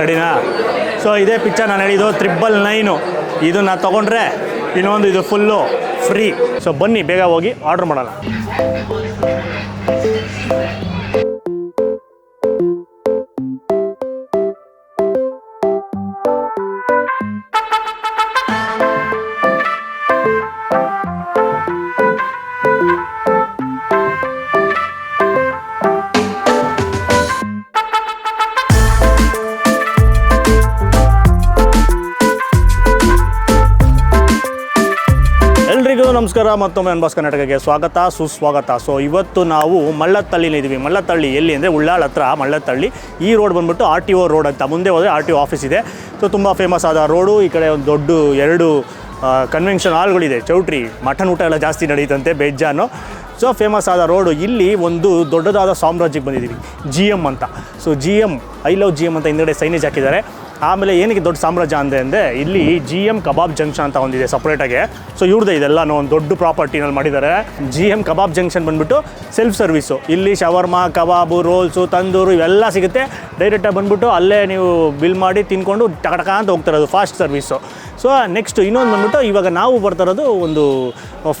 ರೆಡಿನಾ? ಸೊ ಇದೇ ಪಿಕ್ಚರ್ ನಾನು ಹೇಳಿದ್ದು 999. ಇದನ್ನು ತೊಗೊಂಡ್ರೆ ಇನ್ನೊಂದು ಇದು ಫುಲ್ಲು ಫ್ರೀ. ಸೊ ಬನ್ನಿ ಬೇಗ ಹೋಗಿ ಆರ್ಡ್ರ್ ಮಾಡೋಣ. ನಮಸ್ಕಾರ, ಮತ್ತೊಮ್ಮೆ ಅನ್ಬಾಸ್ ಕರ್ನಾಟಕಕ್ಕೆ ಸ್ವಾಗತ ಸುಸ್ವಾಗತ. ಸೊ ಇವತ್ತು ನಾವು ಮಳ್ಳತ್ತಳ್ಳಿಲಿದ್ದೀವಿ. ಮಳ್ಳತ್ತಳ್ಳಿ ಎಲ್ಲಿ ಅಂದರೆ ಉಳ್ಳಾಳ ಹತ್ರ ಮಳ್ಳತ್ತಳ್ಳಿ. ಈ ರೋಡ್ ಬಂದ್ಬಿಟ್ಟು RTO ರೋಡ್ ಅಂತ. ಮುಂದೆ ಹೋದರೆ RTO ಆಫೀಸ್ ಇದೆ. ಸೊ ತುಂಬ ಫೇಮಸ್ ಆದ ರೋಡು. ಈ ಕಡೆ ಒಂದು ದೊಡ್ಡ 2 ಕನ್ವೆನ್ಷನ್ ಹಾಲ್ಗಳಿದೆ. ಚೌಟ್ರಿ, ಮಟನ್ ಊಟ ಎಲ್ಲ ಜಾಸ್ತಿ ನಡೀತಂತೆ, ಬೇಜಾನು. ಸೊ ಫೇಮಸ್ ಆದ ರೋಡು. ಇಲ್ಲಿ ಒಂದು ದೊಡ್ಡದಾದ ಸಾಮ್ರಾಜ್ಯಕ್ಕೆ ಬಂದಿದ್ದೀವಿ, GM ಅಂತ. So GM, I love GM ಅಂತ ಹಿಂದ್ಗಡೆ ಸೈನೇಜ್ ಹಾಕಿದ್ದಾರೆ. ಆಮೇಲೆ ಏನಕ್ಕೆ ದೊಡ್ಡ ಸಾಮ್ರಾಜ್ಯ ಅಂದರೆ ಇಲ್ಲಿ GM ಕಬಾಬ್ ಜಂಕ್ಷನ್ ಅಂತ ಒಂದಿದೆ ಸಪ್ರೇಟಾಗೆ. ಸೊ ಇವ್ರದ್ದೇ ಇದೆಲ್ಲನೂ ಒಂದು ದೊಡ್ಡ ಪ್ರಾಪರ್ಟಿನಲ್ಲಿ ಮಾಡಿದ್ದಾರೆ. GM ಕಬಾಬ್ ಜಂಕ್ಷನ್ ಬಂದುಬಿಟ್ಟು ಸೆಲ್ಫ್ ಸರ್ವಿಸು. ಇಲ್ಲಿ ಶವರ್ಮಾ, ಕಬಾಬು, ರೋಲ್ಸು, ತಂದೂರು ಇವೆಲ್ಲ ಸಿಗುತ್ತೆ. ಡೈರೆಕ್ಟಾಗಿ ಬಂದುಬಿಟ್ಟು ಅಲ್ಲೇ ನೀವು ಬಿಲ್ ಮಾಡಿ ತಿನ್ಕೊಂಡು ಟಕ ಅಂತ ಹೋಗ್ತಾರದು, ಫಾಸ್ಟ್ ಸರ್ವಿಸು. ಸೊ ನೆಕ್ಸ್ಟ್ ಇನ್ನೊಂದು ಬಂದುಬಿಟ್ಟು ಇವಾಗ ನಾವು ಬರ್ತಾರೋದು ಒಂದು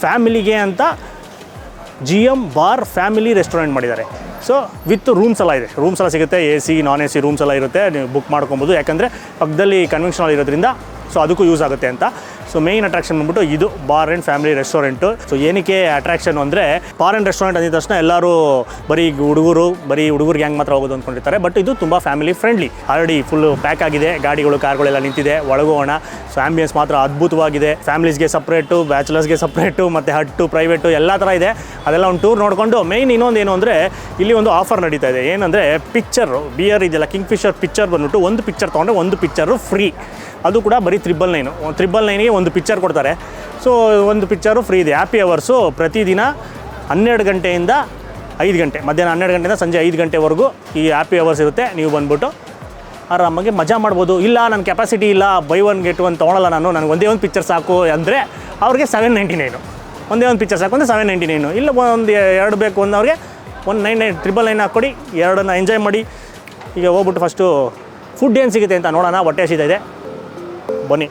ಫ್ಯಾಮಿಲಿಗೆ ಅಂತ GM ಬಾರ್ ಫ್ಯಾಮಿಲಿ ರೆಸ್ಟೋರೆಂಟ್ ಮಾಡಿದ್ದಾರೆ. ಸೊ ವಿತ್ ರೂಮ್ಸ್ ಎಲ್ಲ ಇದೆ, ರೂಮ್ಸ್ ಎಲ್ಲ ಸಿಗುತ್ತೆ. AC, ನಾನ್ AC ರೂಮ್ಸ್ ಎಲ್ಲ ಇರುತ್ತೆ. ನೀವು ಬುಕ್ ಮಾಡ್ಕೊಬೋದು, ಯಾಕಂದರೆ ಪಕ್ಕದಲ್ಲಿ ಕನ್ವೆನ್ಷನ್ ಹಾಲ್ ಇರೋದ್ರಿಂದ. ಸೊ ಅದಕ್ಕೂ ಯೂಸ್ ಆಗುತ್ತೆ ಅಂತ. ಸೊ ಮೇಯ್ನ್ ಅಟ್ರಾಕ್ಷನ್ ಬಂದ್ಬಿಟ್ಟು ಇದು bar and family restaurant. So ಏನಕ್ಕೆ ಅಟ್ರಾಕ್ಷನ್ ಅಂದರೆ, ಬಾರ್ ಆ್ಯಂಡ್ ರೆಸ್ಟೋರೆಂಟ್ ಅಂದಿದ ತಕ್ಷಣ ಎಲ್ಲರೂ ಬರೀ ಹುಡುಗರು ಗ್ಯಾಂಗ್ ಮಾತ್ರ ಹೋಗೋದು ಅಂದ್ಕೊಂಡಿರ್ತಾರೆ. ಬಟ್ ಇದು ತುಂಬ family friendly. Already full pack ಆಗಿದೆ, ಗಾಡಿಗಳು, ಕಾರ್ಗಳೆಲ್ಲ ನಿಂತಿದೆ. ಒಳಗೋಣ. ಸೊ ಆ್ಯಂಬಿಯನ್ಸ್ ಮಾತ್ರ ಅದ್ಭುತವಾಗಿದೆ. ಫ್ಯಾಮಿಲೀಸ್ಗೆ ಸಪ್ರೇಟು, ಬ್ಯಾಚುಲರ್ಸ್ಗೆ ಸಪ್ರೇಟು, ಮತ್ತು ಹಟ್ಟು, ಪ್ರೈವೇಟು ಎಲ್ಲ ಥರ ಇದೆ. ಅದೆಲ್ಲ ಒಂದು ಟೂರ್ ನೋಡಿಕೊಂಡು ಇನ್ನೊಂದು ಏನು ಅಂದರೆ, ಇಲ್ಲಿ ಒಂದು ಆಫರ್ ನಡೀತಾ ಇದೆ. ಏನಂದರೆ ಪಿಕ್ಚರು, ಬಿಯರ್ ಇದೆಯಲ್ಲ, ಕಿಂಗ್ ಫಿಶರ್ ಪಿಕ್ಚರ್ ಬಂದ್ಬಿಟ್ಟು ಒಂದು ಪಿಕ್ಚರ್ ತೊಗೊಂಡ್ರೆ ಒಂದು ಪಿಕ್ಚರು ಫ್ರೀ. ಅದು ಕೂಡ ಬರೀ 999ಗೆ ಒಂದು ಪಿಕ್ಚರ್ ಕೊಡ್ತಾರೆ. ಸೊ ಒಂದು ಪಿಕ್ಚರು ಫ್ರೀ ಇದೆ. ಹ್ಯಾಪಿ ಅವರ್ಸು ಪ್ರತಿದಿನ 12 ಗಂಟೆಯಿಂದ 5 ಗಂಟೆ, ಮಧ್ಯಾಹ್ನ 12 ಗಂಟೆಯಿಂದ ಸಂಜೆ 5 ಗಂಟೆವರೆಗೂ ಈ ಹ್ಯಾಪಿ ಅವರ್ಸ್ ಇರುತ್ತೆ. ನೀವು ಬಂದ್ಬಿಟ್ಟು ಆರಾಮಾಗಿ ಮಜಾ ಮಾಡ್ಬೋದು. ಇಲ್ಲ ನನ್ನ ಕೆಪಾಸಿಟಿ ಇಲ್ಲ, ಬೈ 1 get 1 ತೊಗೊಳಲ್ಲ, ನನಗೆ ಒಂದೇ ಒಂದು ಪಿಕ್ಚರ್ ಸಾಕು ಅಂದರೆ ಅವ್ರಿಗೆ 799. ಒಂದೇ ಒಂದು ಪಿಕ್ಚರ್ ಸಾಕು ಅಂದರೆ 799. ಇಲ್ಲ ಒಂದು 2 ಬೇಕು ಅಂದವ್ರಿಗೆ 999 ಹಾಕ್ಕೊಡಿ, 2 ಎಂಜಾಯ್ ಮಾಡಿ. ಈಗ ಹೋಗ್ಬಿಟ್ಟು ಫಸ್ಟು ಫುಡ್ ಏನು ಸಿಗುತ್ತೆ ಅಂತ ನೋಡೋಣ. ಹೊಟ್ಟೆ ಹಸಿತಾ ಇದೆ, ಬನ್ನಿ.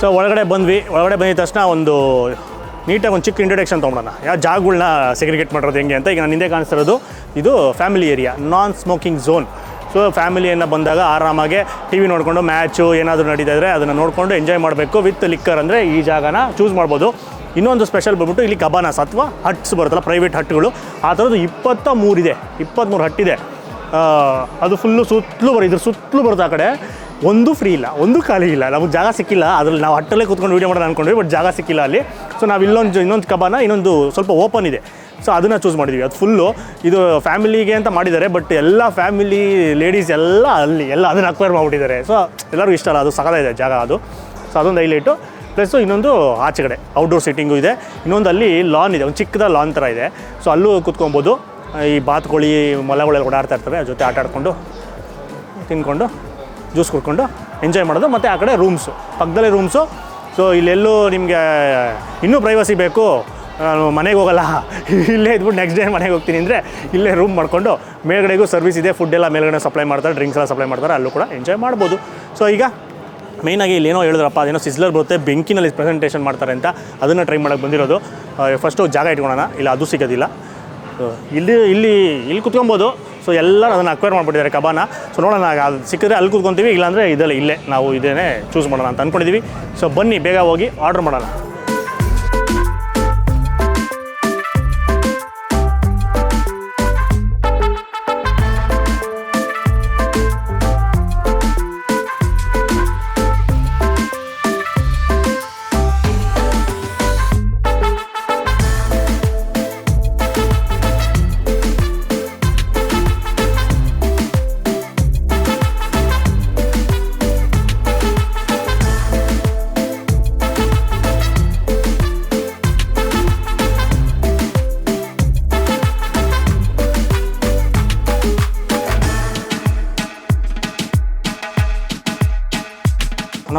ಸೊ ಒಳಗಡೆ ಬಂದಿದ ತಕ್ಷಣ ಒಂದು ನೀಟಾಗಿ ಒಂದು ಚಿಕ್ಕ ಇಂಟ್ರೊಡಕ್ಷನ್ ತೊಗೊಳೋಣ. ಯಾವ ಜಾಗಗಳನ್ನ ಸೆಗ್ರಿಗೇಟ್ ಮಾಡೋದು ಹೆಂಗೆ ಅಂತ. ಈಗ ನಾನು ಹಿಂದೆ ಕಾಣಿಸ್ತಿರೋದು ಇದು ಫ್ಯಾಮಿಲಿ ಏರಿಯಾ, ನಾನ್ ಸ್ಮೋಕಿಂಗ್ ಝೋನ್. ಸೊ ಫ್ಯಾಮಿಲಿಯನ್ನು ಬಂದಾಗ ಆರಾಮಾಗಿ TV ನೋಡಿಕೊಂಡು, ಮ್ಯಾಚು ಏನಾದರೂ ನಡೀತಾ ಇದ್ದರೆ ಅದನ್ನು ನೋಡಿಕೊಂಡು ಎಂಜಾಯ್ ಮಾಡಬೇಕು. ವಿತ್ ಲಿಕ್ಕರ್ ಅಂದರೆ ಈ ಜಾಗನ ಚೂಸ್ ಮಾಡ್ಬೋದು. ಇನ್ನೊಂದು ಸ್ಪೆಷಲ್ ಬಂದ್ಬಿಟ್ಟು ಇಲ್ಲಿ ಕಬಾನಾಸ್ ಅಥವಾ ಹಟ್ಸ್ ಬರುತ್ತಲ್ಲ, ಪ್ರೈವೇಟ್ ಹಟ್ಗಳು. ಆ ಥರದ್ದು 23 ಹಟ್ಟಿದೆ. ಅದು ಫುಲ್ಲು ಇದ್ರ ಸುತ್ತಲೂ ಬರುತ್ತೆ. ಆ ಕಡೆ ಒಂದು ಫ್ರೀ ಇಲ್ಲ, ಒಂದು ಖಾಲಿ ಇಲ್ಲ. ನಮಗೆ ಜಾಗ ಸಿಕ್ಕಿಲ್ಲ. ಅದರಲ್ಲಿ ನಾವು ಹಟ್ಟಲ್ಲೇ ಕೂತ್ಕೊಂಡು ವೀಡಿಯೋ ಮಾಡೋಣ ಅಂದ್ಕೊಂಡ್ವಿ, ಬಟ್ ಜಾಗ ಸಿಕ್ಕಿಲ್ಲ ಅಲ್ಲಿ. ಸೊ ನಾವು ಇನ್ನೊಂದು ಕಬಾನ, ಇನ್ನೊಂದು ಸ್ವಲ್ಪ ಓಪನ್ ಇದೆ. ಸೊ ಅದನ್ನು ಚೂಸ್ ಮಾಡಿದ್ವಿ. ಅದು ಫುಲ್ಲು ಇದು ಫ್ಯಾಮಿಲಿಗೆ ಅಂತ ಮಾಡಿದ್ದಾರೆ. ಬಟ್ ಎಲ್ಲ ಫ್ಯಾಮಿಲಿ ಲೇಡೀಸ್ ಎಲ್ಲ ಅದನ್ನು ಅಕ್ವೈರ್ ಮಾಡಿಬಿಟ್ಟಿದ್ದಾರೆ. ಸೊ ಎಲ್ಲರಿಗೂ ಇಷ್ಟ ಅಲ್ಲ, ಅದು ಸಕಲಾಗಿದೆ ಜಾಗ ಅದು. ಸೊ ಅದೊಂದು ಹೈಲೈಟು. ಪ್ಲಸ್ಸು ಇನ್ನೊಂದು ಆಚೆ ಕಡೆ ಔಟ್ಡೋರ್ ಸೀಟಿಂಗು ಇದೆ. ಇನ್ನೊಂದು ಅಲ್ಲಿ ಲಾನ್ ಇದೆ, ಒಂದು ಚಿಕ್ಕದ ಲಾನ್ ಥರ ಇದೆ. ಸೊ ಅಲ್ಲೂ ಕೂತ್ಕೊಬೋದು. ಈ ಬಾತುಕೋಳಿ, ಮೊಲಗಳೆಲ್ಲ ಓಡಾಡ್ತಾ ಇರ್ತವೆ, ಅದ್ರ ಜೊತೆ ಆಟ ಆಡ್ಕೊಂಡು ತಿನ್ಕೊಂಡು ಜ್ಯೂಸ್ ಕುಡ್ಕೊಂಡು ಎಂಜಾಯ್ ಮಾಡೋದು. ಮತ್ತು ಆ ಕಡೆ ರೂಮ್ಸು, ಪಕ್ಕದಲ್ಲೇ ರೂಮ್ಸು. ಸೊ ಇಲ್ಲೆಲ್ಲೂ ನಿಮಗೆ ಇನ್ನೂ ಪ್ರೈವಸಿ ಬೇಕು, ನಾನು ಮನೆಗೆ ಹೋಗಲ್ಲ, ಇಲ್ಲೇ ಇದ್ಬಿಟ್ಟು ನೆಕ್ಸ್ಟ್ ಡೇ ಮನೆಗೆ ಹೋಗ್ತೀನಿ ಅಂದರೆ ಇಲ್ಲೇ ರೂಮ್ ಮಾಡಿಕೊಂಡು, ಮೇಲ್ಗಡೆಗೂ ಸರ್ವಿಸ್ ಇದೆ, ಫುಡ್ ಎಲ್ಲ ಮೇಲ್ಗಡೆ ಸಪ್ಲೈ ಮಾಡ್ತಾರೆ, ಡ್ರಿಂಕ್ಸ್ ಎಲ್ಲ ಸಪ್ಲೈ ಮಾಡ್ತಾರೆ, ಅಲ್ಲೂ ಕೂಡ ಎಂಜಾಯ್ ಮಾಡ್ಬೋದು. ಸೊ ಈಗ ಮೇಯ್ನಾಗಿ ಇಲ್ಲೇನೋ ಹೇಳಿದ್ರಪ್ಪ, ಅದೇನೋ ಸಿಸ್ಲರ್ ಬರುತ್ತೆ, ಬೆಂಕಿನಲ್ಲಿ ಪ್ರೆಸೆಂಟೇಷನ್ ಮಾಡ್ತಾರೆ ಅಂತ, ಅದನ್ನು ಟ್ರೈ ಮಾಡೋಕ್ಕೆ ಬಂದಿರೋದು. ಫಸ್ಟು ಜಾಗ ಇಟ್ಕೊಳ್ಳೋಣ, ಇಲ್ಲ ಅದು ಸಿಗೋದಿಲ್ಲ. ಇಲ್ಲಿ ಕುತ್ಕೊಬೋದು. ಸೊ ಎಲ್ಲರೂ ಅದನ್ನು ಅಕ್ವೈರ್ ಮಾಡಿಬಿಟ್ಟಿದ್ದಾರೆ ಕಬಾನ. ಸೊ ನೋಡೋಣ, ಅದು ಸಿಕ್ಕಿದ್ರೆ ಅಲ್ಲಿ ಕೂತ್ಕೊತೀವಿ, ಇಲ್ಲಾಂದರೆ ಇಲ್ಲೇ ನಾವು ಇದೇನೇ ಚೂಸ್ ಮಾಡೋಣ ಅಂತ ಅಂದ್ಕೊಂಡಿದ್ದೀವಿ. ಸೊ ಬನ್ನಿ ಬೇಗ ಹೋಗಿ ಆರ್ಡ್ರ್ ಮಾಡೋಣ.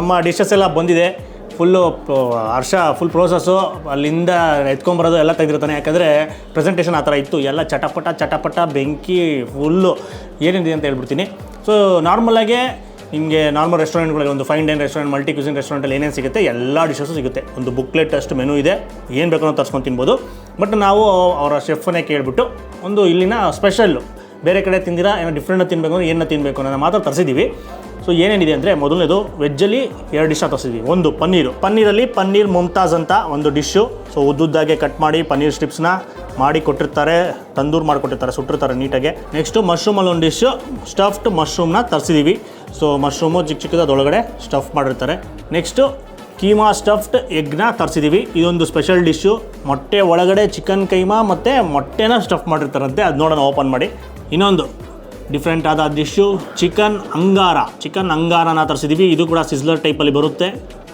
ನಮ್ಮ ಡಿಶಸ್ ಎಲ್ಲ ಬಂದಿದೆ. ಫುಲ್ಲು ಫುಲ್ ಪ್ರೋಸೆಸ್ಸು ಅಲ್ಲಿಂದ ಎತ್ಕೊಂಬರೋದು ಎಲ್ಲ ತೆಗೆದಿರ್ತಾನೆ. ಯಾಕಂದರೆ ಪ್ರೆಸೆಂಟೇಷನ್ ಆ ಥರ ಇತ್ತು. ಎಲ್ಲ ಚಟಪಟ ಬೆಂಕಿ ಫುಲ್ಲು ಏನಿದೆ ಅಂತ ಹೇಳ್ಬಿಡ್ತೀನಿ. ಸೊ ನಾರ್ಮಲಾಗೆ ಹಿಂಗೆ ನಾರ್ಮಲ್ ರೆಸ್ಟೋರೆಂಟ್ಗಳಲ್ಲಿ ಒಂದು fine dine restaurant, multi cuisine ರೆಸ್ಟೋರೆಂಟಲ್ಲಿ ಏನೇನು ಸಿಗುತ್ತೆ ಎಲ್ಲ ಡಿಶಸ್ಸು ಸಿಗುತ್ತೆ. ಒಂದು ಬುಕ್ಲೆಟ್ ಅಷ್ಟು ಮೆನು ಇದೆ, ಏನು ಬೇಕೋ ನಾವು ತರ್ಸ್ಕೊಂಡು ತಿನ್ಬೋದು. ಬಟ್ ನಾವು ಅವರ ಶೆಫನ್ನೇ ಕೇಳಿಬಿಟ್ಟು ಒಂದು ಇಲ್ಲಿನ ಸ್ಪೆಷಲ್ಲು ಬೇರೆ ಕಡೆ ತಿಂದಿರಾ ಏನೋ ಡಿಫ್ರೆಂಟ್ ತಿನ್ನಬೇಕು ಅಂದರೆ ಏನನ್ನ ತಿನ್ನಬೇಕು ಅನ್ನೋದು ಮಾತ್ರ ತರಿಸಿದ್ದೀವಿ. ಸೊ ಏನೇನಿದೆ ಅಂದರೆ ಮೊದಲನೇದು ವೆಜ್ಜಲ್ಲಿ 2 ಡಿಶ್ನ ತರಿಸಿದ್ವಿ. ಒಂದು ಪನ್ನೀರಲ್ಲಿ ಪನ್ನೀರ್ ಮುಮ್ತಾಜ್ ಅಂತ ಒಂದು ಡಿಶ್ಶು. ಸೊ ಉದ್ದುದ್ದಾಗೆ ಕಟ್ ಮಾಡಿ ಪನ್ನೀರ್ ಸ್ಟ್ರಿಪ್ಸ್ನ ಮಾಡಿ ಕೊಟ್ಟಿರ್ತಾರೆ, ತಂದೂರು ಮಾಡಿಕೊಟ್ಟಿರ್ತಾರೆ, ಸುಟ್ಟಿರ್ತಾರೆ ನೀಟಾಗೆ. ನೆಕ್ಸ್ಟು ಮಶ್ರೂಮಲ್ಲಿ ಒಂದು ಡಿಶ್ಶು, ಸ್ಟಫ್ಡ್ ಮಶ್ರೂಮ್ನ ತರಿಸಿದ್ದೀವಿ. ಸೊ ಮಶ್ರೂಮು ಚಿಕ್ಕದೊಳಗಡೆ ಸ್ಟಫ್ ಮಾಡಿರ್ತಾರೆ. ನೆಕ್ಸ್ಟು ಕೀಮಾ ಸ್ಟಫ್ಡ್ ಎಗ್ನ ತರಿಸಿದ್ದೀವಿ. ಇದೊಂದು ಸ್ಪೆಷಲ್ ಡಿಶ್ಶು. ಮೊಟ್ಟೆ ಒಳಗಡೆ ಚಿಕನ್ ಕೈಮಾ ಮತ್ತು ಮೊಟ್ಟೆನ ಸ್ಟಫ್ ಮಾಡಿರ್ತಾರಂತೆ, ಅದು ನೋಡೋಣ ಓಪನ್ ಮಾಡಿ. ಇನ್ನೊಂದು ಡಿಫ್ರೆಂಟ್ ಆದ ಡಿಶ್ಶು ಚಿಕನ್ ಅಂಗಾರನ ತರಿಸಿದ್ದೀವಿ. ಇದು ಕೂಡ ಸಿಸ್ಲರ್ ಟೈಪಲ್ಲಿ ಬರುತ್ತೆ.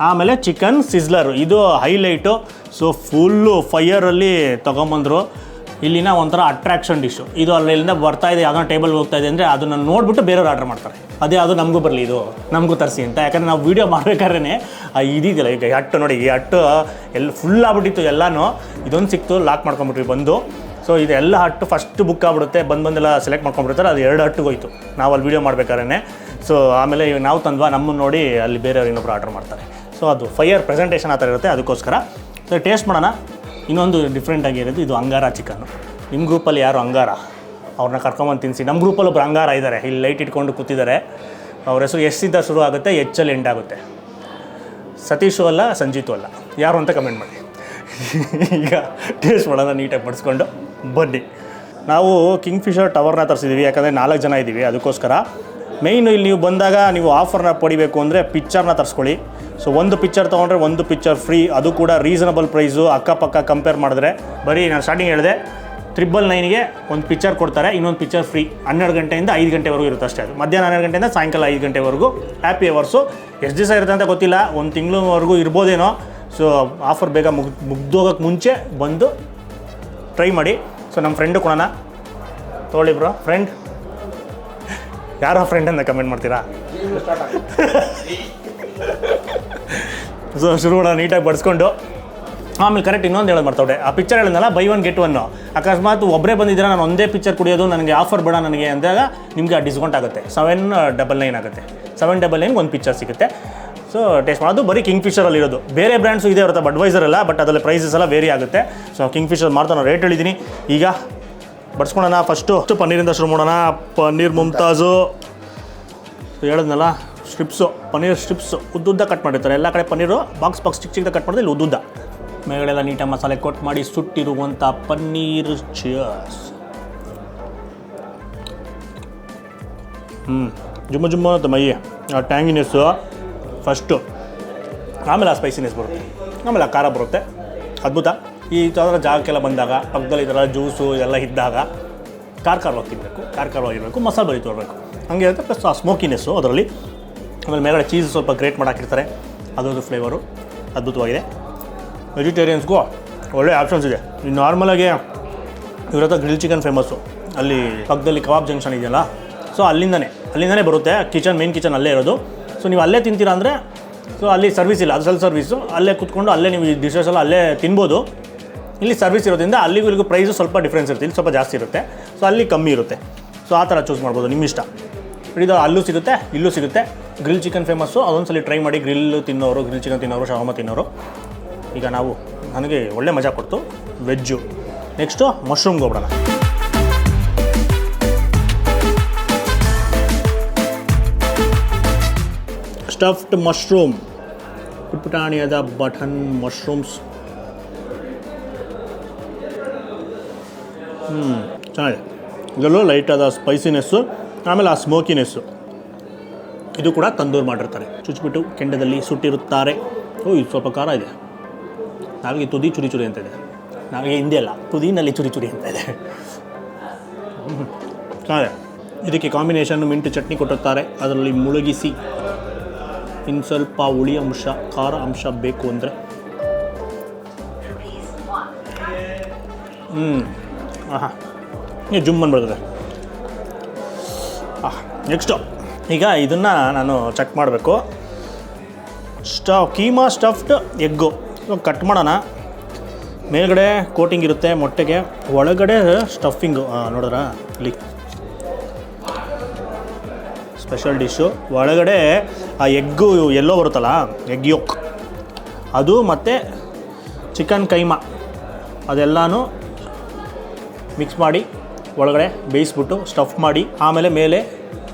ಆಮೇಲೆ ಚಿಕನ್ ಸಿಸ್ಲರು, ಇದು ಹೈಲೈಟು. ಸೊ ಫುಲ್ಲು ಫೈಯರಲ್ಲಿ ತೊಗೊಂಬಂದರು. ಇಲ್ಲಿನ ಒಂಥರ ಅಟ್ರಾಕ್ಷನ್ ಡಿಶ್ಶು. ಇದು ಅಲ್ಲಿಂದ ಬರ್ತಾಯಿದೆ, ಯಾವುದೋ ಟೇಬಲ್ಗೆ ಹೋಗ್ತಾಯಿದೆ ಅಂದರೆ ಅದನ್ನು ನೋಡಿಬಿಟ್ಟು ಬೇರೆಯವ್ರು ಆರ್ಡರ್ ಮಾಡ್ತಾರೆ. ಅದು ನಮಗೂ ಬರಲಿ, ಇದು ನಮಗೂ ತರಿಸಿ ಅಂತ. ಯಾಕಂದರೆ ನಾವು ವೀಡಿಯೋ ಮಾಡಬೇಕಾದ್ರೆ ಇದಿದೆಯಲ್ಲ, ಈಗ ಈ ಹಟ್ಟು ನೋಡಿ, ಈ ಹಟ್ಟು ಎಲ್ಲ ಫುಲ್ ಆಗ್ಬಿಟ್ಟಿತ್ತು ಎಲ್ಲನೂ. ಇದೊಂದು ಸಿಕ್ತು, ಲಾಕ್ ಮಾಡ್ಕೊಂಬಿಟ್ವಿ ಬಂದು. ಸೊ ಇದೆಲ್ಲ ಹಟ್ಟು ಫಸ್ಟ್ ಬುಕ್ ಆಗಿಬಿಡುತ್ತೆ, ಬಂದೆಲ್ಲ ಸೆಲೆಕ್ಟ್ ಮಾಡ್ಕೊಂಡ್ಬಿಡ್ತಾರೆ. ಅದು 2 ಹಟ್ಟಿಗೆ ಹೋಯ್ತು ನಾವು ಅಲ್ಲಿ ವೀಡಿಯೋ ಮಾಡ್ಬೇಕಾದ್ರೆ. ಸೊ ಆಮೇಲೆ ನಾವು ತಂದ್ವಾ, ನಮ್ಮನ್ನು ನೋಡಿ ಅಲ್ಲಿ ಬೇರೆಯವ್ರು ಇನ್ನೊಬ್ರು ಆರ್ಡರ್ ಮಾಡ್ತಾರೆ. ಸೊ ಅದು ಫೈಯರ್ ಪ್ರೆಸೆಂಟೇಷನ್ ಆ ಥರ ಇರುತ್ತೆ, ಅದಕ್ಕೋಸ್ಕರ. ಸೊ ಟೇಸ್ಟ್ ಮಾಡೋಣ. ಇನ್ನೊಂದು ಡಿಫ್ರೆಂಟಾಗಿರೋದು ಇದು ಅಂಗಾರ ಚಿಕನ್ನು. ನಿಮ್ಮ ಗ್ರೂಪಲ್ಲಿ ಯಾರು ಅಂಗಾರ, ಅವ್ರನ್ನ ಕರ್ಕೊಂಬಂದು ತಿನ್ನಿಸಿ. ನಮ್ಮ ಗ್ರೂಪಲ್ಲಿ ಒಬ್ಬರು ಅಂಗಾರ ಇದ್ದಾರೆ, ಇಲ್ಲಿ ಲೈಟ್ ಇಟ್ಕೊಂಡು ಕೂತಿದ್ದಾರೆ. ಅವ್ರ ಹೆಸರು ಎಸ್ಸಿಂದ ಶುರು ಆಗುತ್ತೆ, ಎಚ್ಚಲ್ಲಿ ಎಂಡ್ ಆಗುತ್ತೆ. ಸತೀಶು ಅಲ್ಲ, ಸಂಜೀತು ಅಲ್ಲ, ಯಾರು ಅಂತ ಕಮೆಂಟ್ ಮಾಡಿ. ಈಗ ಟೇಸ್ಟ್ ಮಾಡೋಣ, ನೀಟಾಗಿ ಬಡಿಸ್ಕೊಂಡು ಬನ್ನಿ. ನಾವು ಕಿಂಗ್ ಫಿಶರ್ ಟವರ್ನ ತರಿಸಿದ್ದೀವಿ, ಯಾಕಂದರೆ 4 ಜನ ಇದ್ದೀವಿ, ಅದಕ್ಕೋಸ್ಕರ. ಮೇಯ್ನು ಇಲ್ಲಿ ನೀವು ಬಂದಾಗ ನೀವು ಆಫರ್ನ ಪಡಿಬೇಕು ಅಂದರೆ ಪಿಕ್ಚರ್ನ ತರಿಸ್ಕೊಳ್ಳಿ. ಸೊ ಒಂದು ಪಿಕ್ಚರ್ ತೊಗೊಂಡ್ರೆ ಒಂದು ಪಿಕ್ಚರ್ ಫ್ರೀ, ಅದು ಕೂಡ ರೀಸನಬಲ್ ಪ್ರೈಸು. ಅಕ್ಕಪಕ್ಕ ಕಂಪೇರ್ ಮಾಡಿದ್ರೆ ಬರೀ ನಾನು ಸ್ಟಾರ್ಟಿಂಗ್ ಹೇಳಿದೆ 999ಗೆ ಒಂದು ಪಿಕ್ಚರ್ ಕೊಡ್ತಾರೆ, ಇನ್ನೊಂದು ಪಿಕ್ಚರ್ ಫ್ರೀ. 12 ಗಂಟೆಯಿಂದ 5 ಗಂಟೆವರೆಗೂ ಇರುತ್ತೆ ಅಷ್ಟೇ. ಅದು ಮಧ್ಯಾಹ್ನ 12 ಗಂಟೆಯಿಂದ ಸಾಯಂಕಾಲ 5 ಗಂಟೆವರೆಗೂ ಹ್ಯಾಪಿ ಅವರ್ಸು. ಎಷ್ಟು ದಿವಸ ಇರುತ್ತೆ ಅಂತ ಗೊತ್ತಿಲ್ಲ, 1 ತಿಂಗಳವರೆಗೂ ಇರ್ಬೋದೇನೋ. ಸೊ ಆಫರ್ ಬೇಗ ಮುಗ್ದೋಗೋಕ್ಕೆ ಮುಂಚೆ ಬಂದು ಟ್ರೈ ಮಾಡಿ. ಸೊ ನಮ್ಮ ಫ್ರೆಂಡು ಕೊಡೋಣ, ತೊಗೊಳ್ಳಿ ಬ್ರೋ. ಫ್ರೆಂಡ್ ಯಾರೋ ಫ್ರೆಂಡ್ ಅಂತ ಕಮೆಂಟ್ ಮಾಡ್ತೀರಾ? ಸೊ ಶುರು ಮಾಡೋಣ ನೀಟಾಗಿ ಬಡಿಸ್ಕೊಂಡು. ಆಮೇಲೆ ಕರೆಕ್ಟ್ ಇನ್ನೊಂದು ಹೇಳೋದು ಮಾಡ್ತಾವೆ, ಆ ಪಿಕ್ಚರ್ ಹೇಳಿದ್ನಲ್ಲ ಬೈ 1 get 1. ಅಕಸ್ಮಾತ್ ಒಬ್ಬರೇ ಬಂದಿದ್ದೀರಾ, ನಾನು ಒಂದೇ ಪಿಕ್ಚರ್ ಕುಡಿಯೋದು, ನನಗೆ ಆಫರ್ ಬೇಡ ನನಗೆ ಅಂದಾಗ ನಿಮಗೆ ಆ ಡಿಸ್ಕೌಂಟ್ ಆಗುತ್ತೆ. 799 ಆಗುತ್ತೆ. 799 ಒಂದು ಪಿಕ್ಚರ್ ಸಿಗುತ್ತೆ. ಸೊ ಟೇಸ್ಟ್ ಮಾಡೋದು ಬರೀ ಕಿಂಗ್ ಫಿಶರಲ್ಲಿ ಇರೋದು. ಬೇರೆ ಬ್ರ್ಯಾಂಡ್ಸು ಇದೆ ಇರುತ್ತೆ, ಬಡ್ವೈಸರ್ ಎಲ್ಲ, ಬಟ್ ಅದರಲ್ಲಿ ಪ್ರೈಸಸ್ ಎಲ್ಲ ವೇರಿ ಆಗುತ್ತೆ. ಸೊ ಕಿಂಗ್ ಫಿಶರ್ ಮಾಡ್ತಾ ನಾನು ರೇಟ್ ಹೇಳಿದ್ದೀನಿ. ಈಗ ಬಡಿಸ್ಕೊಳೋಣ. ಫಸ್ಟು ಪನ್ನೀರಿಂದ ಶುರು ಮಾಡೋಣ. ಪನ್ನೀರ್ ಮುಮ್ತಾಜು ಹೇಳಿದ್ನಲ್ಲ, ಪನ್ನೀರ್ ಸ್ಟ್ರಿಪ್ಸು ಉದ್ದುದ್ದ ಕಟ್ ಮಾಡಿರ್ತಾರೆ. ಎಲ್ಲ ಕಡೆ ಪನ್ನೀರು ಬಾಕ್ಸ್ ಚಿಕ್ಕ ಕಟ್ ಮಾಡಿದ್ರೆ ಇಲ್ಲಿ ಉದ್ದುದ್ದ. ಮೇಗಳೆಲ್ಲ ನೀಟಾಗಿ ಮಸಾಲೆ ಕೊಟ್ಟು ಮಾಡಿ ಸುಟ್ಟಿರುವಂಥ ಪನ್ನೀರ್ ಚಿಯರ್ಸ್. ಜುಮ್ಮ ಅಂತ ಮೈಯೆ ಆ ಟ್ಯಾಂಗಿನೆಸ್ಸು ಫಸ್ಟು, ಆಮೇಲೆ ಆ ಸ್ಪೈಸಿನೆಸ್ ಬರುತ್ತೆ, ಆಮೇಲೆ ಆ ಖಾರ ಬರುತ್ತೆ. ಅದ್ಭುತ. ಈ ಥರ ಜಾಗಕ್ಕೆಲ್ಲ ಬಂದಾಗ ಪಕ್ಕದಲ್ಲಿ ಈ ಥರ ಜ್ಯೂಸು ಎಲ್ಲ ಇದ್ದಾಗ ಖಾರವಾಗಿ ತಿನ್ನಬೇಕು, ಖಾರವಾಗಿರಬೇಕು, ಮಸಾಲೆ ಬರೀತು ಬರಬೇಕು, ಹಂಗೆ ಇರುತ್ತೆ. ಪ್ಲಸ್ ಆ ಸ್ಮೋಕಿನೆಸ್ಸು ಅದರಲ್ಲಿ. ಆಮೇಲೆ ಮೇಲ್ಗಡೆ ಚೀಸ್ ಸ್ವಲ್ಪ ಗ್ರೇಟ್ ಮಾಡಾಕಿರ್ತಾರೆ, ಅದೊಂದು ಫ್ಲೇವರು ಅದ್ಭುತವಾಗಿದೆ. ವೆಜಿಟೇರಿಯನ್ಸ್ಗೂ ಒಳ್ಳೆ ಆಪ್ಷನ್ಸ್ ಇದೆ. ಈ ನಾರ್ಮಲಾಗಿ ಇವ್ರ ಹತ್ರ ಗ್ರಿಲ್ ಚಿಕನ್ ಫೇಮಸ್ಸು, ಅಲ್ಲಿ ಪಕ್ಕದಲ್ಲಿ ಕಬಾಬ್ ಜಂಕ್ಷನ್ ಇದೆಯಲ್ಲ, ಸೊ ಅಲ್ಲಿಂದನೇ ಬರುತ್ತೆ. ಮೇನ್ ಕಿಚನ್ ಅಲ್ಲೇ ಇರೋದು. ಸೊ ನೀವು ಅಲ್ಲೇ ತಿಂತೀರಾ ಅಂದರೆ, ಸೊ ಅಲ್ಲಿ ಸರ್ವಿಸ್ ಇಲ್ಲ, ಅದು ಸೆಲ್ಫ್ ಸರ್ವಿಸು. ಅಲ್ಲೇ ಕೂತ್ಕೊಂಡು ಅಲ್ಲೇ ನೀವು ಈ ಡಿಶಸ್ ಎಲ್ಲ ಅಲ್ಲೇ ತಿನ್ಬೋದು. ಇಲ್ಲಿ ಸರ್ವಿಸ್ ಇರೋದ್ರಿಂದ ಅಲ್ಲಿಗೂ ಇಲ್ಲಿಗೂ ಪ್ರೈಸು ಸ್ವಲ್ಪ ಡಿಫ್ರೆನ್ಸ್ ಇರುತ್ತೆ, ಇಲ್ಲಿ ಸ್ವಲ್ಪ ಜಾಸ್ತಿ ಇರುತ್ತೆ. ಸೊ ಅಲ್ಲಿ ಕಮ್ಮಿ ಇರುತ್ತೆ. ಸೊ ಆ ಥರ ಚೂಸ್ ಮಾಡ್ಬೋದು, ನಿಮ್ಮ ಇಷ್ಟ. ಇದು ಅಲ್ಲೂ ಸಿಗುತ್ತೆ, ಇಲ್ಲೂ ಸಿಗುತ್ತೆ. ಗ್ರಿಲ್ ಚಿಕನ್ ಫೇಮಸ್ಸು, ಅದೊಂದ್ಸಲಿ ಟ್ರೈ ಮಾಡಿ. ಗ್ರಿಲ್ ಚಿಕನ್ ತಿನ್ನೋರು, ಶವರ್ಮ ತಿನ್ನೋರು. ಈಗ ನನಗೆ ಒಳ್ಳೆ ಮಜಾ ಕೊಡ್ತು ವೆಜ್ಜು. ನೆಕ್ಸ್ಟು ಮಶ್ರೂಮ್ಗೆ ಹೋಗೋಣ. ಸ್ಟಫ್ಡ್ ಮಶ್ರೂಮ್, ಪುಟಾಣಿಯಾದ ಬಟನ್ ಮಶ್ರೂಮ್ಸ್. ಚೆನ್ನಾಗಿದೆ. ಇದರಲ್ಲೂ ಲೈಟಾದ ಸ್ಪೈಸಿನೆಸ್ಸು, ಆಮೇಲೆ ಆ ಸ್ಮೋಕಿನೆಸ್ಸು. ಇದು ಕೂಡ ತಂದೂರು ಮಾಡಿರ್ತಾರೆ, ಚುಚ್ಚಿಬಿಟ್ಟು ಕೆಂಡದಲ್ಲಿ ಸುಟ್ಟಿರುತ್ತಾರೆ. ಇದು ಸ್ವಲ್ಪ ಖಾರ ಇದೆ. ನಾವಿಗೆ ತುದಿ ಚುರಿ ಅಂತ ಇದೆ, ನಾವಿಗೆ ಹಿಂದೆ ಅಲ್ಲ, ತುದಿನಲ್ಲಿ ಚುರಿ ಅಂತ ಇದೆ. ಚೆನ್ನಾಗಿದೆ. ಇದಕ್ಕೆ ಕಾಂಬಿನೇಷನ್ ಮಿಂಟ್ ಚಟ್ನಿ ಕೊಟ್ಟಿರ್ತಾರೆ, ಅದರಲ್ಲಿ ಮುಳುಗಿಸಿ ಇನ್ನು ಸ್ವಲ್ಪ ಹುಳಿ ಅಂಶ, ಖಾರ ಅಂಶ ಬೇಕು ಅಂದರೆ. ಜುಮ್ಮನ್ ಬರ್ತದೆ. ನೆಕ್ಸ್ಟು ಈಗ ಇದನ್ನು ನಾನು ಚೆಕ್ ಮಾಡಬೇಕು. ಕೀಮಾ ಸ್ಟಫ್ಡ್ ಎಗ್ಗು ಕಟ್ ಮಾಡೋಣ. ಮೇಲ್ಗಡೆ ಕೋಟಿಂಗ್ ಇರುತ್ತೆ ಮೊಟ್ಟೆಗೆ, ಒಳಗಡೆ ಸ್ಟಫಿಂಗು. ನೋಡಿದ್ರಾ ಇಲ್ಲಿ ಸ್ಪೆಷಲ್ ಡಿಶ್ಶು. ಒಳಗಡೆ ಆ ಎಗ್ಗು ಎಲ್ಲೋ ಬರುತ್ತಲ್ಲ, ಎಗ್ ಯೋಕ್ ಅದು ಮತ್ತು ಚಿಕನ್ ಕೈಮಾ ಅದೆಲ್ಲನೂ ಮಿಕ್ಸ್ ಮಾಡಿ ಒಳಗಡೆ ಬೇಯಿಸ್ಬಿಟ್ಟು ಸ್ಟಫ್ ಮಾಡಿ ಆಮೇಲೆ ಮೇಲೆ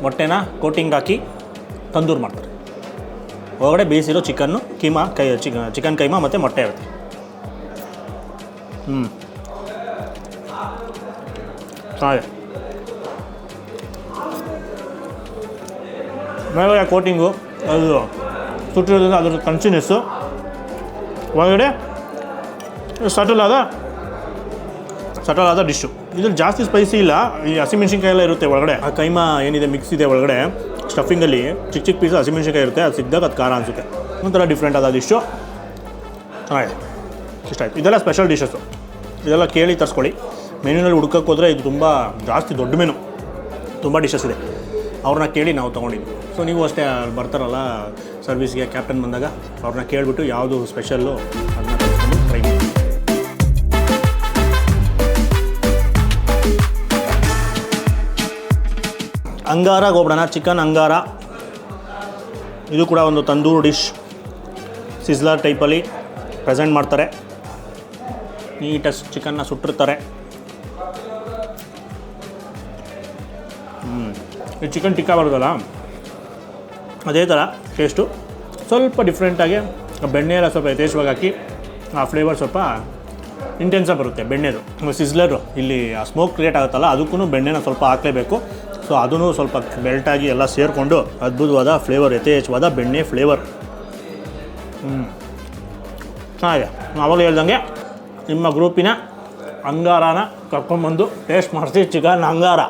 ಮೊಟ್ಟೆನ ಕೋಟಿಂಗ್ ಹಾಕಿ ತಂದೂರು ಮಾಡ್ತಾರೆ. ಒಳಗಡೆ ಬೇಯಿಸಿರೋ ಚಿಕನ್ನು ಚಿಕನ್ ಕೈಮಾ ಮತ್ತು ಮೊಟ್ಟೆ ಇರುತ್ತೆ. ಹಾಗೆ ಮೇಲ್ಗಡೆ ಕೋಟಿಂಗು ಅದು ಸುಟ್ಟಿರೋದ್ರಿಂದ ಅದ್ರ ಕನ್ಸಿನೆಸ್ಸು, ಒಳಗಡೆ ಸಟಲ್ ಆದ ಡಿಶ್ಶು. ಇದ್ರಲ್ಲಿ ಜಾಸ್ತಿ ಸ್ಪೈಸಿ ಇಲ್ಲ, ಈ ಹಸಿಮೆಣ್ಸಿನ್ಕಾಯಿ ಎಲ್ಲ ಇರುತ್ತೆ ಒಳಗಡೆ. ಆ ಕೈಮಾ ಏನಿದೆ ಮಿಕ್ಸ್ ಇದೆ ಒಳಗಡೆ ಸ್ಟಫಿಂಗಲ್ಲಿ, ಚಿಕ್ಕ ಪೀಸ್ ಹಸಿಮೆಣ್ಸಿನ್ಕಾಯಿ ಇರುತ್ತೆ, ಅದು ಸಿಕ್ಕಿದಾಗ ಅದು ಖಾರ ಅನಿಸುತ್ತೆ. ಒಂಥರ ಡಿಫ್ರೆಂಟ್ ಆದ ಡಿಶ್ಶು, ಚೆನ್ನಾಗಿದೆ, ಇಷ್ಟ ಆಯಿತು. ಇದೆಲ್ಲ ಸ್ಪೆಷಲ್ ಡಿಶಸ್ಸು, ಇದೆಲ್ಲ ಕೇಳಿ ತರಿಸ್ಕೊಳ್ಳಿ. ಮೆನ್ಯೂನಲ್ಲಿ ಹುಡ್ಕಕ್ಕೆ ಹೋದರೆ ಇದು ತುಂಬ ಜಾಸ್ತಿ ದೊಡ್ಡ ಮೆನು, ತುಂಬ ಡಿಶಸ್ ಇದೆ, ಅವ್ರನ್ನ ಕೇಳಿ ನಾವು ತೊಗೊಂಡಿದ್ವಿ. ಸೊ ನೀವು ಅಷ್ಟೇ ಬರ್ತಾರಲ್ಲ ಸರ್ವಿಸ್ಗೆ ಕ್ಯಾಪ್ಟನ್ ಬಂದಾಗ ಅವ್ರನ್ನ ಕೇಳಿಬಿಟ್ಟು ಯಾವುದು ಸ್ಪೆಷಲ್ಲು ಅದನ್ನ ತರಿಸ್ಕೊಂಡು ಟ್ರೈ ಮಾಡಿ. ಅಂಗಾರ ಹೋಗ್ಬಿಡೋಣ. ಚಿಕನ್ ಅಂಗಾರ, ಇದು ಕೂಡ ಒಂದು ತಂದೂರು ಡಿಶ್, ಸಿಸ್ಲರ್ ಟೈಪಲ್ಲಿ ಪ್ರೆಸೆಂಟ್ ಮಾಡ್ತಾರೆ. ನೀಟಾಗಿ ಚಿಕನ್ನ ಸುಟ್ಟಿರ್ತಾರೆ. ಈ ಚಿಕನ್ ಟಿಕ್ಕಾ ಬರೋದಲ್ಲ ಅದೇ ಥರ ಟೇಸ್ಟು, ಸ್ವಲ್ಪ ಡಿಫ್ರೆಂಟಾಗಿ ಬೆಣ್ಣೆ ಎಲ್ಲ ಸ್ವಲ್ಪ ಯಥೇಚ್ಛವಾಗಿ ಹಾಕಿ ಆ ಫ್ಲೇವರ್ ಸ್ವಲ್ಪ ಇಂಟೆನ್ಸಾಗಿ ಬರುತ್ತೆ ಬೆಣ್ಣೆದು. ಸಿಸ್ಲರು ಇಲ್ಲಿ ಆ ಸ್ಮೋಕ್ ಕ್ರಿಯೇಟ್ ಆಗುತ್ತಲ್ಲ ಅದಕ್ಕೂ ಬೆಣ್ಣೆನ ಸ್ವಲ್ಪ ಹಾಕಲೇಬೇಕು. ಸೊ ಅದೂ ಸ್ವಲ್ಪ ಬೆಲ್ಟಾಗಿ ಎಲ್ಲ ಸೇರಿಕೊಂಡು ಅದ್ಭುತವಾದ ಫ್ಲೇವರ್, ಯಥೇಚ್ಛವಾದ ಬೆಣ್ಣೆ ಫ್ಲೇವರ್. ಹಾಗೆ ಆವಾಗಲೇ ಹೇಳ್ದಂಗೆ ನಿಮ್ಮ ಗ್ರೂಪಿನ ಅಂಗಾರನ ಕರ್ಕೊಂಬಂದು ಟೇಸ್ಟ್ ಮಾಡಿಸಿ. ಚಿಕನ್ ಅಂಗಾರ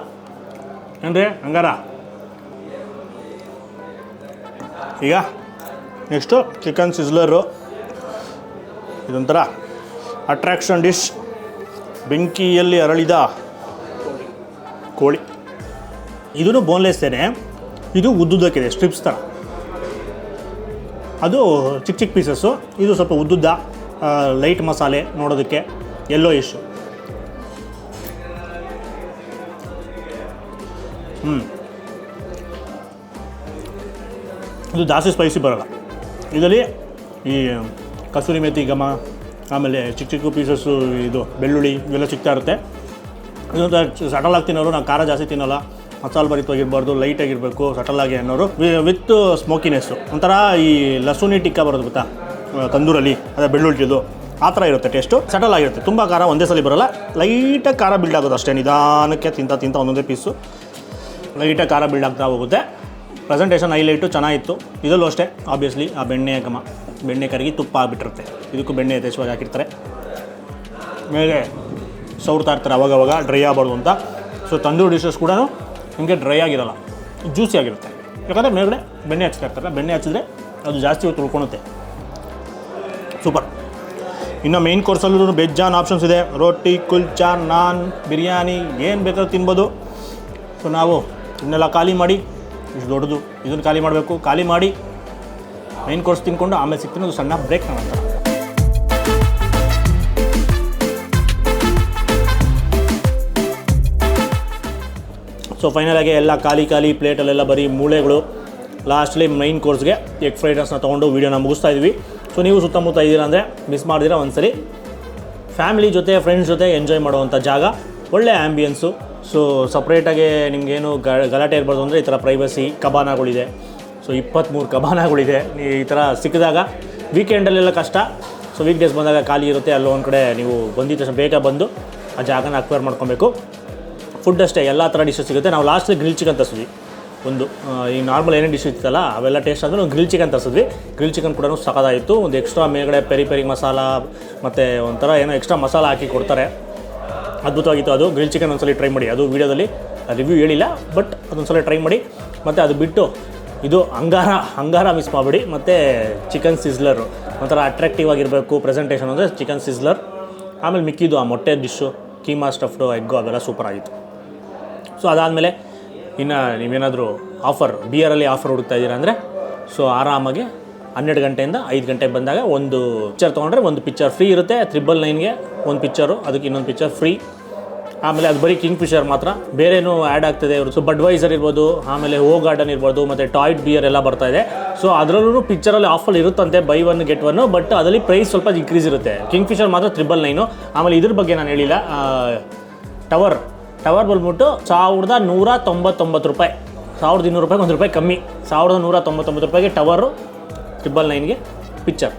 ಏನ್ರಿ, ಅಂಗಾರ. ಈಗ ನೆಕ್ಸ್ಟು ಚಿಕನ್ ಸಿಸ್ಲರು, ಇದೊಂಥರ ಅಟ್ರಾಕ್ಷನ್ ಡಿಶ್. ಬೆಂಕಿಯಲ್ಲಿ ಅರಳಿದ ಕೋಳಿ, ಇದೂ ಬೋನ್ಲೆಸ್ಸೇನೆ, ಇದು ಉದ್ದುದ್ದಕ್ಕಿದೆ ಸ್ಟ್ರಿಪ್ಸ್ ಥರ. ಅದು ಚಿಕ್ಕ ಚಿಕ್ಕ ಪೀಸಸ್ಸು, ಇದು ಸ್ವಲ್ಪ ಉದ್ದುದ್ದ, ಲೈಟ್ ಮಸಾಲೆ, ನೋಡೋದಕ್ಕೆ ಎಲ್ಲೋ ಇಶ್ಶು. ಇದು ಜಾಸ್ತಿ ಸ್ಪೈಸಿ ಬರೋಲ್ಲ. ಇದರಲ್ಲಿ ಈ ಕಸೂರಿ ಮೇಥಿ ಘಮ, ಆಮೇಲೆ ಚಿಕ್ಕ ಚಿಕ್ಕ ಪೀಸಸ್ಸು ಇದು ಬೆಳ್ಳುಳ್ಳಿ ಇವೆಲ್ಲ ಸಿಗ್ತಾ ಇರುತ್ತೆ. ಇದೊಂಥರ ಸಟಲಾಗಿ ತಿನ್ನೋರು, ನಾವು ಖಾರ ಜಾಸ್ತಿ ತಿನ್ನೋಲ್ಲ, ಮಸಾಲೆ ಭರಿತವಾಗಿರಬಾರ್ದು, ಲೈಟಾಗಿರಬೇಕು ಸಟಲಾಗಿ ಅನ್ನೋರು, ವಿತ್ ಸ್ಮೋಕಿನೆಸ್ಸು. ಒಂಥರ ಈ ಲಸೂನಿ ಟಿಕ್ಕಾ ಬರೋದು ಗೊತ್ತಾ ತಂದೂರಲ್ಲಿ, ಅದೇ ಬೆಳ್ಳುಳ್ಳಿದು ಆ ಥರ ಇರುತ್ತೆ. ಟೇಸ್ಟು ಸಟಲ್ ಆಗಿರುತ್ತೆ, ತುಂಬ ಖಾರ ಒಂದೇ ಸಲ ಬರೋಲ್ಲ, ಲೈಟಾಗಿ ಖಾರ ಬಿಲ್ಡ್ ಆಗೋದು ಅಷ್ಟೇ. ನಿಧಾನಕ್ಕೆ ತಿಂತ ಒಂದೊಂದೇ ಪೀಸು ಲೈಟಾಗಿ ಖಾರ ಬಿಲ್ಡ್ ಆಗ್ತಾ ಹೋಗುತ್ತೆ. ಪ್ರೆಸೆಂಟೇಷನ್ ಹೈಲೈಟು ಚೆನ್ನಾಗಿತ್ತು. ಇದರಲ್ಲೂ ಅಷ್ಟೇ ಆಬ್ವಿಯಸ್ಲಿ ಆ ಬೆಣ್ಣೆ ಘಮ, ಬೆಣ್ಣೆ ಕರಗಿ ತುಪ್ಪ ಆಗಿಬಿಟ್ಟಿರುತ್ತೆ. ಇದಕ್ಕೂ ಬೆಣ್ಣೆ ಯಥೇಚ್ಛವಾಗಿ ಹಾಕಿರ್ತಾರೆ, ಮೇಲೆ ಸೌರ್ತಾ ಇರ್ತಾರೆ ಅವಾಗವಾಗ ಡ್ರೈ ಆಗಬಾರ್ದು ಅಂತ. ಸೊ ತಂದೂರು ಡಿಶಸ್ ಕೂಡ ನಿಮಗೆ ಡ್ರೈ ಆಗಿರೋಲ್ಲ, ಜ್ಯೂಸಿ ಆಗಿರುತ್ತೆ. ಯಾಕಂದರೆ ಮೇಲ್ಗಡೆ ಬೆಣ್ಣೆ ಹಚ್ತಾ ಇರ್ತಾರೆ, ಬೆಣ್ಣೆ ಹಚ್ಚಿದ್ರೆ ಅದು ಜಾಸ್ತಿ ಹೊತ್ತು ಉಳ್ಕೊಳುತ್ತೆ. ಸೂಪರ್. ಇನ್ನು ಮೇಯ್ನ್ ಕೋರ್ಸಲ್ಲೂ ಬೇಜಾನ್ ಆಪ್ಷನ್ಸ್ ಇದೆ. ರೋಟಿ, ಕುಲ್ಚಾ, ನಾನ್, ಬಿರಿಯಾನಿ ಏನು ಬೇಕಾದ್ರೂ ತಿನ್ಬೋದು. ಸೊ ನಾವು ಇದನ್ನೆಲ್ಲ ಖಾಲಿ ಮಾಡಿ, ಇಷ್ಟು ದೊಡ್ಡದು ಇದನ್ನು ಖಾಲಿ ಮಾಡಬೇಕು, ಖಾಲಿ ಮಾಡಿ ಮೈನ್ ಕೋರ್ಸ್ ತಿನ್ಕೊಂಡು ಆಮೇಲೆ ಸಿಗ್ತೀನಿ ಒಂದು ಸಣ್ಣ ಬ್ರೇಕ್ ನಂತರ. ಸೊ ಫೈನಲಾಗಿ ಎಲ್ಲ ಖಾಲಿ ಪ್ಲೇಟಲ್ಲೆಲ್ಲ ಬರೀ ಮೂಳೆಗಳು. ಲಾಸ್ಟಲ್ಲಿ ಮೈನ್ ಕೋರ್ಸ್ಗೆ ಎಗ್ ಫ್ರೈಡ್ ರೈಸ್ನ ತೊಗೊಂಡು ವೀಡಿಯೋನ ಮುಗಿಸ್ತಾ ಇದ್ವಿ. ಸೊ ನೀವು ಸುತ್ತಮುತ್ತ ಇದ್ದೀರಾ ಅಂದರೆ ಮಿಸ್ ಮಾಡಿದಿರ ಒಂದ್ಸರಿ ಫ್ಯಾಮಿಲಿ ಜೊತೆ ಫ್ರೆಂಡ್ಸ್ ಜೊತೆ ಎಂಜಾಯ್ ಮಾಡುವಂಥ ಜಾಗ, ಒಳ್ಳೆ ಆ್ಯಂಬಿಯನ್ಸು. ಸೊ ಸಪ್ರೇಟಾಗಿ ನಿಮಗೇನು ಗಲಾಟೆ ಇರ್ಬಾರ್ದು ಅಂದರೆ ಈ ಥರ ಪ್ರೈವಸಿ ಕಬಾನಗಳಿದೆ. ಸೊ 23 ಕಬಾನಗಳಿದೆ. ಈ ಥರ ಸಿಕ್ಕಿದಾಗ ವೀಕೆಂಡಲ್ಲೆಲ್ಲ ಕಷ್ಟ. ಸೊ ವೀಕ್ ಡೇಸ್ ಬಂದಾಗ ಖಾಲಿ ಇರುತ್ತೆ. ಅಲ್ಲೋ ಒಂದು ಕಡೆ ನೀವು ಬಂದಿದ್ದ ತಕ್ಷಣ ಬೇಗ ಬಂದು ಆ ಜಾಗನ ಅಕ್ವೈರ್ ಮಾಡ್ಕೊಬೇಕು. ಫುಡ್ ಅಷ್ಟೇ ಎಲ್ಲ ಥರ ಡಿಶಸ್ ಸಿಗುತ್ತೆ. ನಾವು ಲಾಸ್ಟಲ್ಲಿ ಗ್ರಿಲ್ ಚಿಕನ್ ತರಿಸಿದ್ವಿ. ಒಂದು ಈ ನಾರ್ಮಲ್ ಏನೇನು ಡಿಶ್ ಇತ್ತಲ್ಲ ಅವೆಲ್ಲ ಟೇಸ್ಟ್ ಆದರೂ ನಾವು ಗ್ರಿಲ್ ಚಿಕನ್ ತರಿಸಿದ್ವಿ. ಗ್ರಿಲ್ ಚಿಕನ್ ಕೂಡ ಸಖತ್ತಾಯಿತು. ಒಂದು ಎಕ್ಸ್ಟ್ರಾ ಮೇಲ್ಗಡೆ ಪೆರಿ ಮಸಾಲ ಮತ್ತು ಒಂಥರ ಏನೋ ಎಕ್ಸ್ಟ್ರಾ ಮಸಾಲ ಹಾಕಿ ಕೊಡ್ತಾರೆ. ಅದ್ಭುತವಾಗಿತ್ತು ಅದು. ಗ್ರಿಲ್ ಚಿಕನ್ ಒಂದ್ಸಲ ಟ್ರೈ ಮಾಡಿ. ಅದು ವೀಡಿಯೋದಲ್ಲಿ ರಿವ್ಯೂ ಹೇಳಿಲ್ಲ, ಬಟ್ ಅದೊಂದ್ಸಲ ಟ್ರೈ ಮಾಡಿ. ಮತ್ತು ಅದು ಬಿಟ್ಟು ಇದು ಅಂಗಾರ ಮಿಸ್ ಮಾಡಿಬಿಡಿ. ಮತ್ತು ಚಿಕನ್ ಸಿಸ್ಲರು ಒಂಥರ ಅಟ್ರಾಕ್ಟಿವ್ ಆಗಿರಬೇಕು ಪ್ರೆಸೆಂಟೇಷನ್ ಅಂದರೆ ಚಿಕನ್ ಸಿಸ್ಲರ್. ಆಮೇಲೆ ಮಿಕ್ಕಿದ್ದು ಆ ಮೊಟ್ಟೆ ಡಿಶ್ಶು, ಕೀಮಾ ಸ್ಟಫ್ಡು, ಎಗ್ಗು ಅವೆಲ್ಲ ಸೂಪರ್ ಆಗಿತ್ತು. ಸೊ ಅದಾದಮೇಲೆ ಇನ್ನು ನೀವೇನಾದರೂ ಬಿಯರಲ್ಲಿ ಆಫರ್ ಹುಡುಕ್ತಾ ಇದ್ದೀರಾ ಅಂದರೆ ಸೊ ಆರಾಮಾಗಿ 12 ಗಂಟೆಯಿಂದ 5 ಗಂಟೆಗೆ ಬಂದಾಗ ಒಂದು ಪಿಕ್ಚರ್ ತೊಗೊಂಡ್ರೆ ಒಂದು ಪಿಕ್ಚರ್ ಫ್ರೀ ಇರುತ್ತೆ. 999ಗೆ ಒಂದು ಪಿಕ್ಚರು, ಅದಕ್ಕೆ ಇನ್ನೊಂದು ಪಿಕ್ಚರ್ ಫ್ರೀ. ಆಮೇಲೆ ಅದು ಬರೀ ಕಿಂಗ್ ಫಿಶರ್ ಮಾತ್ರ, ಬೇರೇನೂ ಆ್ಯಡ್ ಆಗ್ತದೆ ಅವರು. ಸೊ ಬಡ್ವೈಸರ್ ಇರ್ಬೋದು, ಆಮೇಲೆ ಓ ಗಾರ್ಡನ್ ಇರ್ಬೋದು, ಮತ್ತು ಟಾಯ್ಡ್ ಬಿಯರ್ ಎಲ್ಲ ಬರ್ತಾ ಇದೆ. ಸೊ ಅದರಲ್ಲೂ ಪಿಕ್ಚರಲ್ಲಿ ಆಫರ್ ಇರುತ್ತಂತೆ, ಬೈ 1 get 1. ಬಟ್ ಅದರಲ್ಲಿ ಪ್ರೈಸ್ ಸ್ವಲ್ಪ ಇನ್ಕ್ರೀಸ್ ಇರುತ್ತೆ. ಕಿಂಗ್ ಫಿಶರ್ ಮಾತ್ರ 999. ಆಮೇಲೆ ಇದ್ರ ಬಗ್ಗೆ ನಾನು ಹೇಳಿಲ್ಲ. ಟವರ್ ಬಂದ್ಬಿಟ್ಟು 1199 ರೂಪಾಯಿ, 1200 ರೂಪಾಯಿಗೆ ₹1 ಕಮ್ಮಿ, 1199 ರೂಪಾಯಿಗೆ ಟವರು, 999ಗೆ ಪಿಕ್ಚರ್.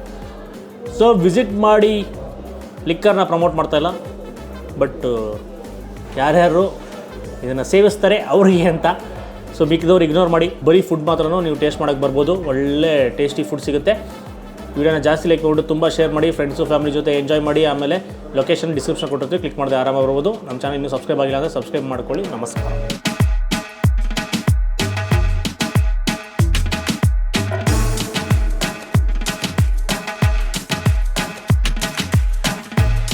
ಸೊ ವಿಸಿಟ್ ಮಾಡಿ. ಲಿಕ್ಕರ್ನ ಪ್ರಮೋಟ್ ಮಾಡ್ತಾಯಿಲ್ಲ, ಬಟ್ ಯಾರ್ಯಾರು ಇದನ್ನು ಸೇವಿಸ್ತಾರೆ ಅವರಿಗೆ ಅಂತ. ಸೊ ಮಿಕ್ಕಿದವ್ರು ಇಗ್ನೋರ್ ಮಾಡಿ. ಬರೀ ಫುಡ್ ಮಾತ್ರ ನೀವು ಟೇಸ್ಟ್ ಮಾಡೋಕ್ಕೆ ಬರ್ಬೋದು. ಒಳ್ಳೆ ಟೇಸ್ಟಿ ಫುಡ್ ಸಿಗುತ್ತೆ. ವಿಡಿಯೋನ ಜಾಸ್ತಿ ಲೈಕ್ ಮಾಡಿಬಿಟ್ಟು ತುಂಬ ಶೇರ್ ಮಾಡಿ, ಫ್ರೆಂಡ್ಸು ಫ್ಯಾಮಿಲಿ ಜೊತೆ ಎಂಜಾಯ್ ಮಾಡಿ. ಆಮೇಲೆ ಲೊಕೇಶನ್ ಡಿಸ್ಕ್ರಿಪ್ಷನ್ ಕೊಟ್ಟಿರ್ತೀವಿ, ಕ್ಲಿಕ್ ಮಾಡಿದೆ ಆರಾಮಾಗಿ ಬರ್ಬೋದು. ನಮ್ಮ ಚಾನಲ್ ಇನ್ನೂ ಸಬ್ಸ್ಕ್ರೈಬ್ ಆಗಿಲ್ಲ ಅಂದರೆ ಸಬ್ಸ್ಕ್ರೈಬ್ ಮಾಡ್ಕೊಳ್ಳಿ. ನಮಸ್ಕಾರ.